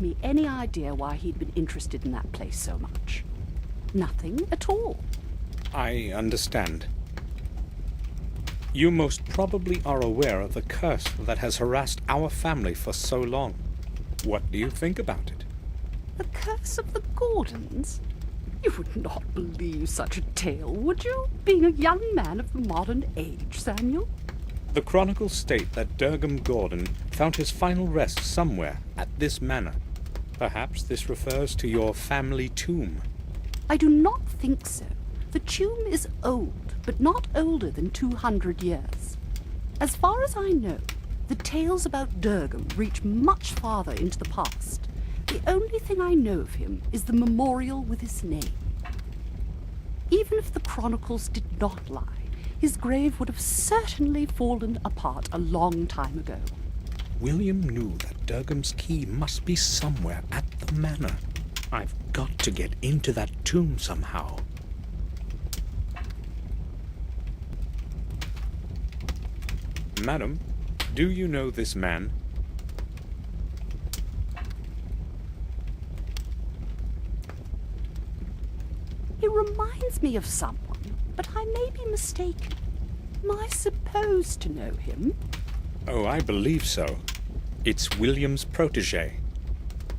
me any idea why he'd been interested in that place so much. Nothing at all. I understand. You most probably are aware of the curse that has harassed our family for so long. What do you think about it? The curse of the Gordons? You would not believe such a tale, would you? Being a young man of the modern age, Samuel? The chronicles state that Durgam Gordon found his final rest somewhere at this manor. Perhaps this refers to your family tomb. I do not think so. The tomb is old, but not older than 200 years. As far as I know, the tales about Durgam reach much farther into the past. The only thing I know of him is the memorial with his name. Even if the chronicles did not lie, his grave would have certainly fallen apart a long time ago. William knew that Durgam's key must be somewhere at the manor. I've got to get into that tomb somehow. Madam, do you know this man? He reminds me of someone, but I may be mistaken. Am I supposed to know him? Oh, I believe so. It's William's protege.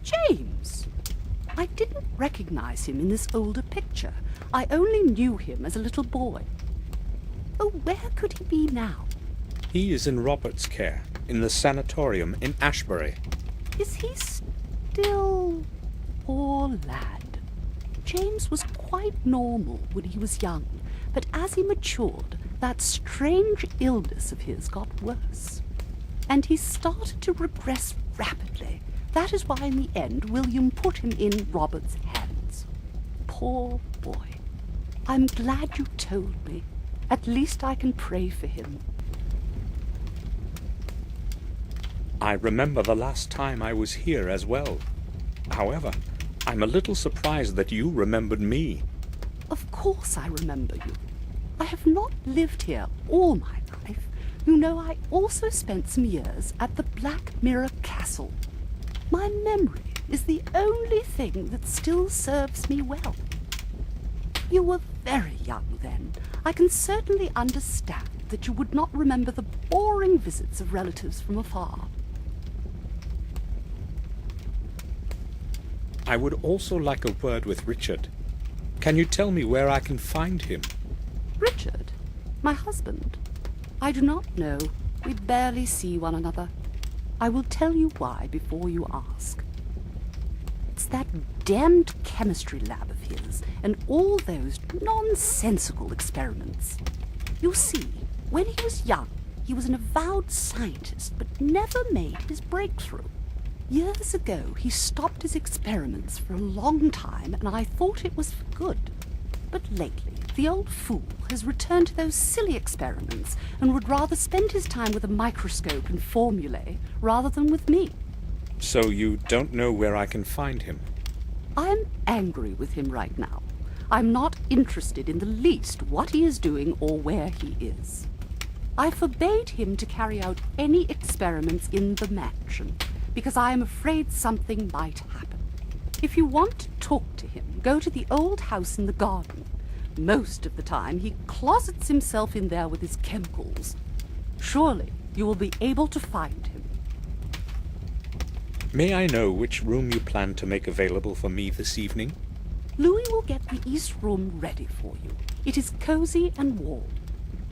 James! I didn't recognize him in this older picture. I only knew him as a little boy. Oh, where could he be now? He is in Robert's care, in the sanatorium in Ashbury. Is he still... Poor lad. James was quite normal when he was young, but as he matured, that strange illness of his got worse. And he started to regress rapidly. That is why in the end William put him in Robert's hands. Poor boy. I'm glad you told me. At least I can pray for him. I remember the last time I was here as well. However, I'm a little surprised that you remembered me. Of course I remember you. I have not lived here all my life. You know, I also spent some years at the Black Mirror Castle. My memory is the only thing that still serves me well. You were very young then. I can certainly understand that you would not remember the boring visits of relatives from afar. I would also like a word with Richard. Can you tell me where I can find him? Richard? My husband? I do not know. We barely see one another. I will tell you why before you ask. It's that damned chemistry lab of his and all those nonsensical experiments. You see, when he was young, he was an avowed scientist but never made his breakthrough. Years ago, he stopped his experiments for a long time, and I thought it was for good. But lately, the old fool has returned to those silly experiments and would rather spend his time with a microscope and formulae rather than with me. So you don't know where I can find him? I'm angry with him right now. I'm not interested in the least what he is doing or where he is. I forbade him to carry out any experiments in the mansion, because I am afraid something might happen. If you want to talk to him, go to the old house in the garden. Most of the time he closets himself in there with his chemicals. Surely you will be able to find him. May I know which room you plan to make available for me this evening? Louis will get the east room ready for you. It is cozy and warm.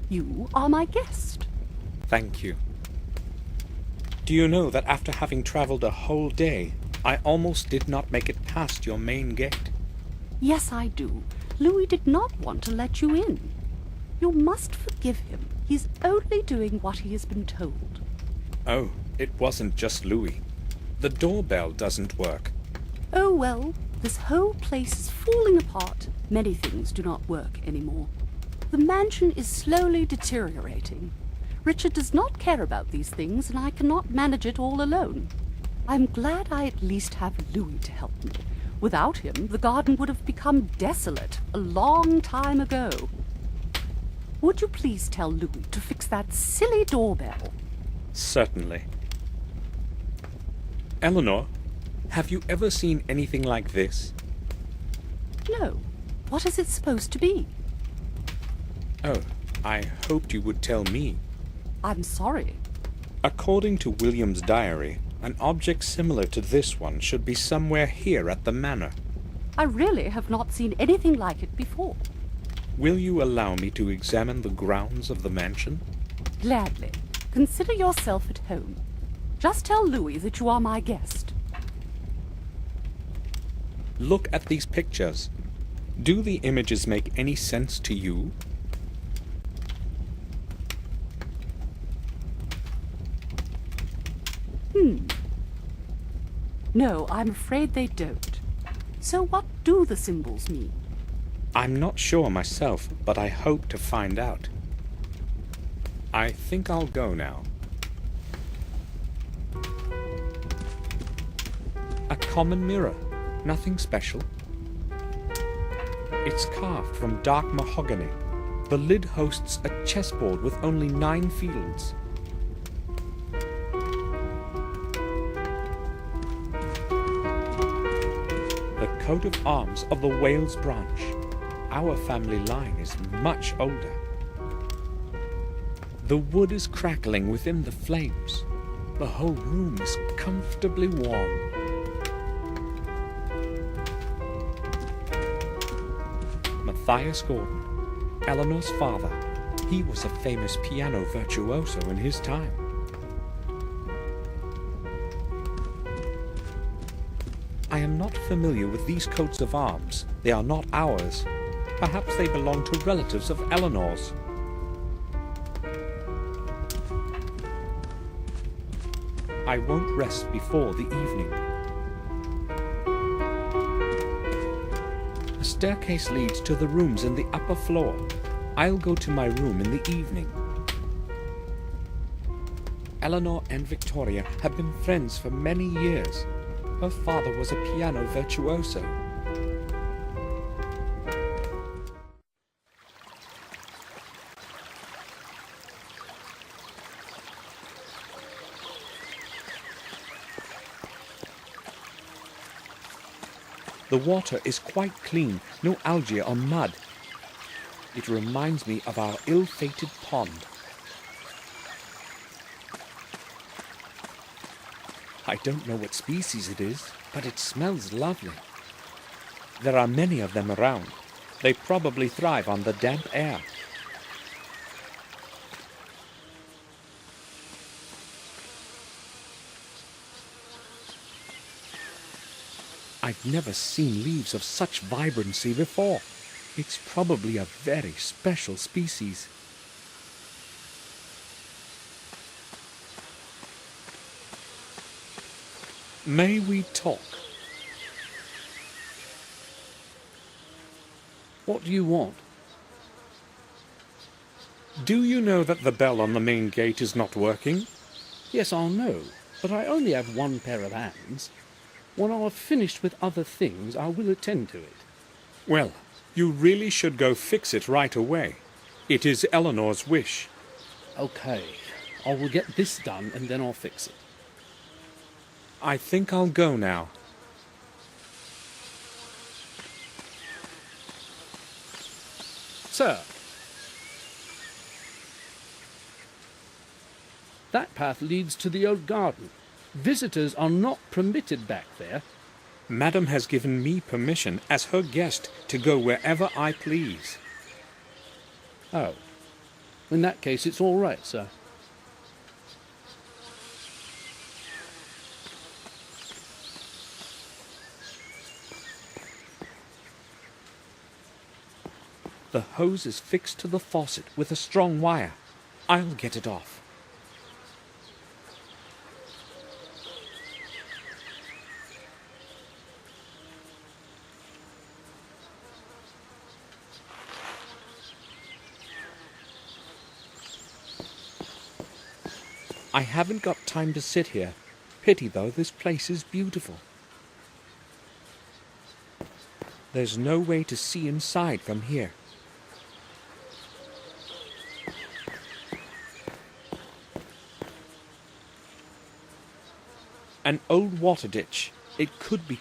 You are my guest. Thank you. Do you know that after having traveled a whole day, I almost did not make it past your main gate? Yes, I do. Louis did not want to let you in. You must forgive him. He's only doing what he has been told. Oh, it wasn't just Louis. The doorbell doesn't work. Oh, well, this whole place is falling apart. Many things do not work anymore. The mansion is slowly deteriorating. Richard does not care about these things, and I cannot manage it all alone. I'm glad I at least have Louis to help me. Without him, the garden would have become desolate a long time ago. Would you please tell Louis to fix that silly doorbell? Certainly. Eleanor, Have you ever seen anything like this? No. What is it supposed to be? Oh, I hoped you would tell me. I'm sorry. According to William's diary, an object similar to this one should be somewhere here at the manor. I really have not seen anything like it before. Will you allow me to examine the grounds of the mansion? Gladly. Consider yourself at home. Just tell Louis that you are my guest. Look at these pictures. Do the images make any sense to you? No, I'm afraid they don't. So what do the symbols mean? I'm not sure myself, but I hope to find out. I think I'll go now. A common mirror, nothing special. It's carved from dark mahogany. The lid hosts a chessboard with only 9 fields. The coat of arms of the Wales branch. Our family line is much older. The wood is crackling within the flames. The whole room is comfortably warm. Matthias Gordon, Eleanor's father. He was a famous piano virtuoso in his time. I am not familiar with these coats of arms. They are not ours. Perhaps they belong to relatives of Eleanor's. I won't rest before the evening. A staircase leads to the rooms in the upper floor. I'll go to my room in the evening. Eleanor and Victoria have been friends for many years. Her father was a piano virtuoso. The water is quite clean, no algae or mud. It reminds me of our ill-fated pond. I don't know what species it is, but it smells lovely. There are many of them around. They probably thrive on the damp air. I've never seen leaves of such vibrancy before. It's probably a very special species. May we talk? What do you want? Do you know that the bell on the main gate is not working? Yes, I'll know, but I only have one pair of hands. When I have finished with other things, I will attend to it. Well, you really should go fix it right away. It is Eleanor's wish. Okay, I will get this done and then I'll fix it. I think I'll go now. Sir, that path leads to the old garden. Visitors are not permitted back there. Madam has given me permission as her guest to go wherever I please. Oh, in that case it's all right, sir. The hose is fixed to the faucet with a strong wire. I'll get it off. I haven't got time to sit here. Pity though, this place is beautiful. There's no way to see inside from here. An old water ditch. It could be